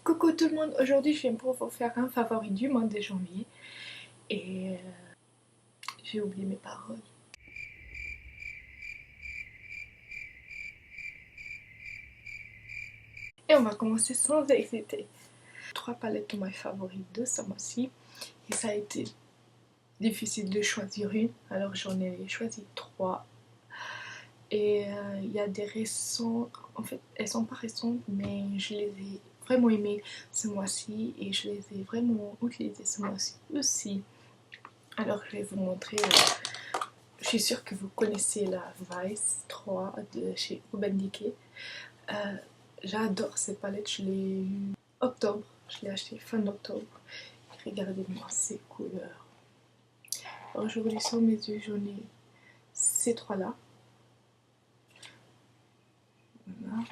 Coucou tout le monde, aujourd'hui je viens pour vous faire un favori du mois de janvier et j'ai oublié mes paroles. Et on va commencer sans hésiter. 3 palettes de mes favorites de ce mois-ci et ça a été difficile de choisir une, alors j'en ai choisi 3. Et il y a des récents, en fait elles sont pas récentes mais je les ai vraiment aimées ce mois-ci et je les ai vraiment utilisées ce mois-ci aussi. Alors je vais vous montrer, je suis sûre que vous connaissez la Vice 3 de chez Urban Decay. J'adore cette palette, je l'ai eu octobre, je l'ai acheté fin d'octobre. Regardez-moi ces couleurs. Aujourd'hui sur mes yeux j'en ai ces 3 là. Voilà.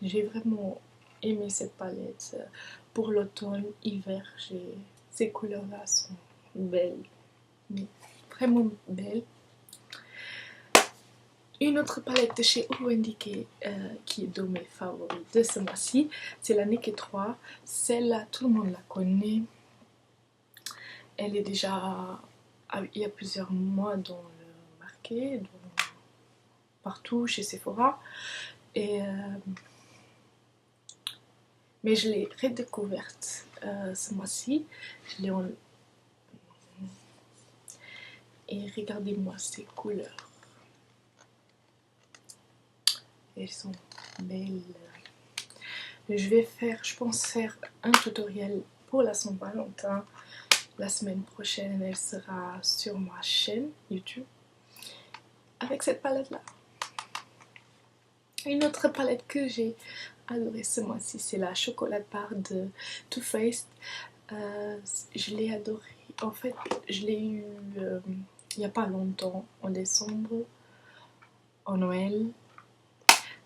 J'ai vraiment aimé cette palette pour l'automne, hiver. Ces couleurs là sont belles, mais vraiment belles. Une autre palette de chez Urban Decay qui est de mes favoris de ce mois-ci, c'est la Naked 3. Celle-là, tout le monde la connaît. Elle est déjà, il y a plusieurs mois dans le marché, partout chez Sephora. Mais je l'ai redécouverte ce mois-ci. Et regardez-moi ces couleurs. Elles sont belles. Je pense faire un tutoriel pour la Saint-Valentin. La semaine prochaine, elle sera sur ma chaîne YouTube avec cette palette là. Une autre palette que j'ai adorée ce mois-ci, c'est la Chocolat Bar de Too Faced. Je l'ai adorée. En fait, je l'ai eu il n'y a pas longtemps, en décembre, en Noël.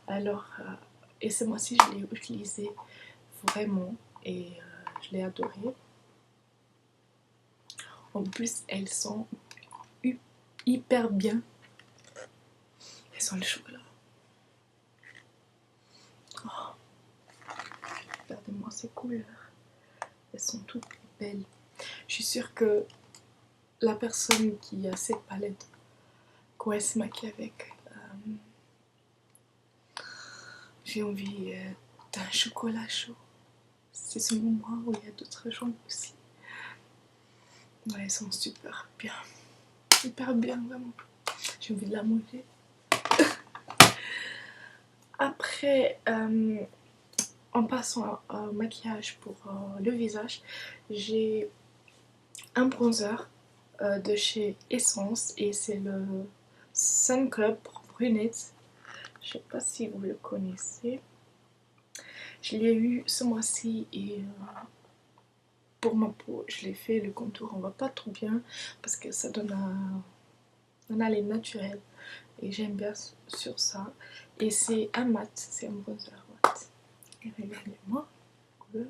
Alors, et ce mois-ci, je l'ai utilisée vraiment et je l'ai adorée. En plus, elles sont hyper bien. Elles sont le chocolat. Oh. Regardez-moi ces couleurs. Elles sont toutes belles. Je suis sûre que la personne qui a cette palette, quand elle se maquille avec, j'ai envie d'un chocolat chaud. C'est ce moment où il y a d'autres gens aussi. Ouais, elles sont super bien. Hyper bien, vraiment. J'ai envie de la manger. Après, en passant au maquillage pour le visage, j'ai un bronzer de chez Essence et c'est le Sun Club pour brunettes. Je sais pas si vous le connaissez. Je l'ai eu ce mois-ci et pour ma peau, je l'ai fait. Le contour, on va pas trop bien parce que ça donne un allée naturel et j'aime bien sur ça. Et c'est un mat, c'est un bronzer mat. Et regardez-moi, couleur.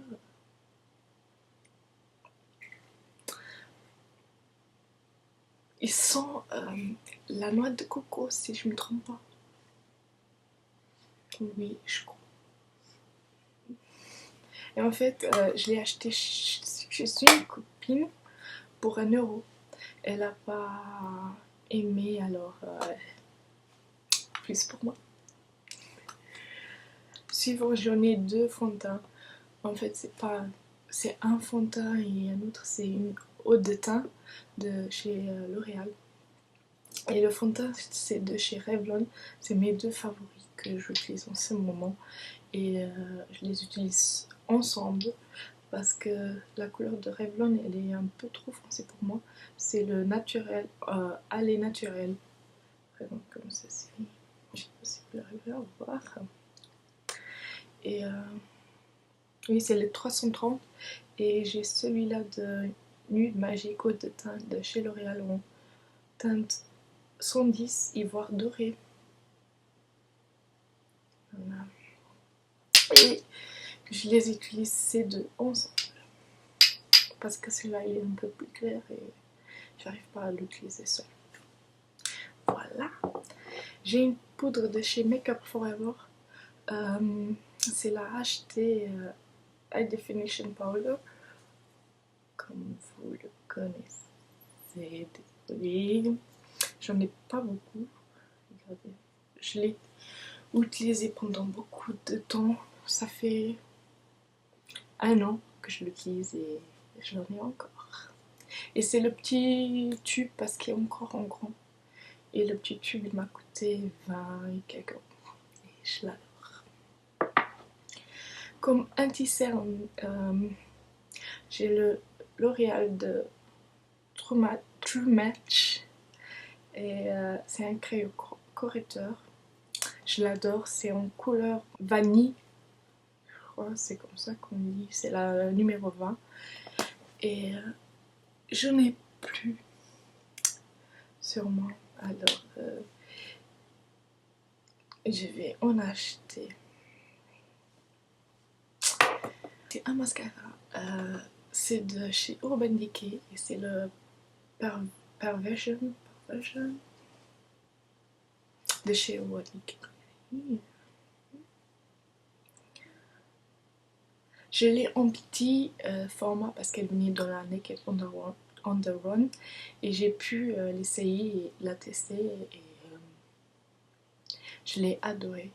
Il sent la noix de coco, si je me trompe pas. Oui, je crois. Et en fait, je l'ai acheté chez une copine pour 1 €. Elle n'a pas aimé, alors plus pour moi. Suivant, j'en ai 2 fonds de teint. En fait, c'est un fond de teint et un autre, c'est une eau de teint de chez L'Oréal. Et le fond de teint, c'est de chez Revlon. C'est mes 2 favoris que j'utilise en ce moment. Et je les utilise ensemble parce que la couleur de Revlon, elle est un peu trop foncée pour moi. C'est le naturel, allée naturel. Vraiment comme ceci. Je sais pas si vous arrivez à voir. Et oui, c'est le 330. Et j'ai celui-là de Nude Magique eau de teint de chez L'Oréal en teinte 110 ivoire doré. Voilà. Et je les utilise ces 2 ensemble parce que celui-là il est un peu plus clair et j'arrive pas à l'utiliser seul. Voilà. J'ai une poudre de chez Make Up Forever. C'est la HT High Definition Powder, comme vous le connaissez. Désolée, j'en ai pas beaucoup. Regardez, je l'ai utilisé pendant beaucoup de temps. Ça fait 1 an que je l'utilise et je l'en ai encore. Et c'est le petit tube parce qu'il est encore en grand. Et le petit tube il m'a coûté 20 et quelques euros. Et je l'adore. Comme anti-cerne, j'ai le L'Oréal de True Match. Et c'est un crayon correcteur. Je l'adore, c'est en couleur vanille. Je crois c'est comme ça qu'on dit. C'est la numéro 20. Et je n'ai plus sur moi. Alors, je vais en acheter. C'est un mascara. C'est de chez Urban Decay et c'est le Perversion de chez Urban Decay. Je l'ai en petit format parce qu'elle venait dans la Naked on the Run et j'ai pu l'essayer et la tester et je l'ai adoré.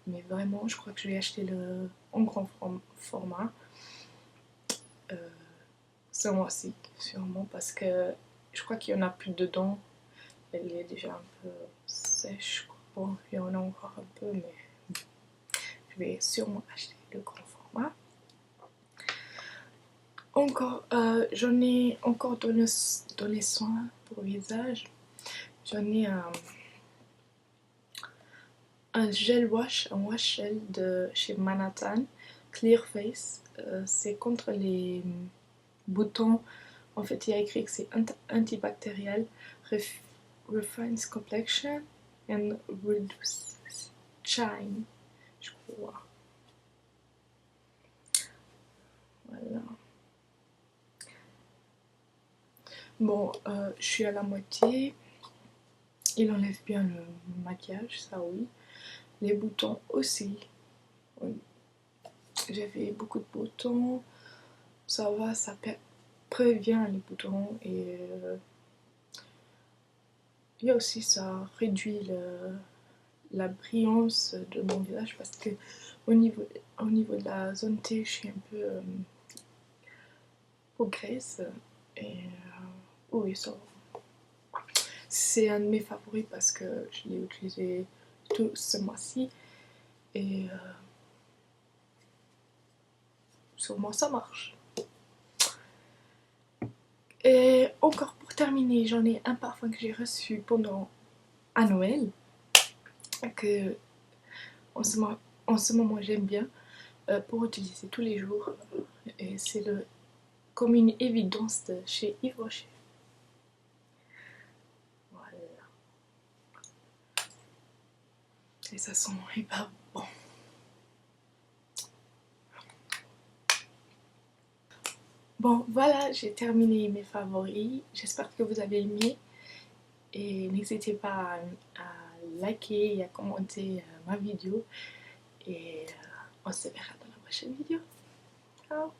Mais vraiment, je crois que je vais acheter le en grand format ce mois-ci, sûrement parce que je crois qu'il y en a plus dedans. Elle est déjà un peu sèche. Bon, il y en a encore un peu, mais je vais sûrement acheter le grand format. Encore, j'en ai encore donné soin pour le visage. J'en ai un gel wash, un wash gel de chez Manhattan, Clear Face. C'est contre les boutons. En fait, il y a écrit que c'est antibactériel, refines complexion and reduce shine, je crois. Voilà. Bon, je suis à la moitié. Il enlève bien le maquillage, ça oui. Les boutons aussi. Oui. J'avais beaucoup de boutons. Ça va, ça prévient les boutons. Et il y a aussi, ça réduit la brillance de mon visage parce que au niveau de la zone T, je suis un peu au graisse. Et oui, ça va. C'est un de mes favoris parce que je l'ai utilisé tout ce mois-ci et sur moi ça marche. Et encore pour terminer, j'en ai un parfum que j'ai reçu pendant à Noël que en ce moment j'aime bien pour utiliser tous les jours et c'est comme une évidence de chez Yves Rocher. Voilà. Et ça sent hyper bon. Bon, voilà, j'ai terminé mes favoris. J'espère que vous avez aimé. Et n'hésitez pas à liker et à commenter ma vidéo. Et on se verra dans la prochaine vidéo. Ciao!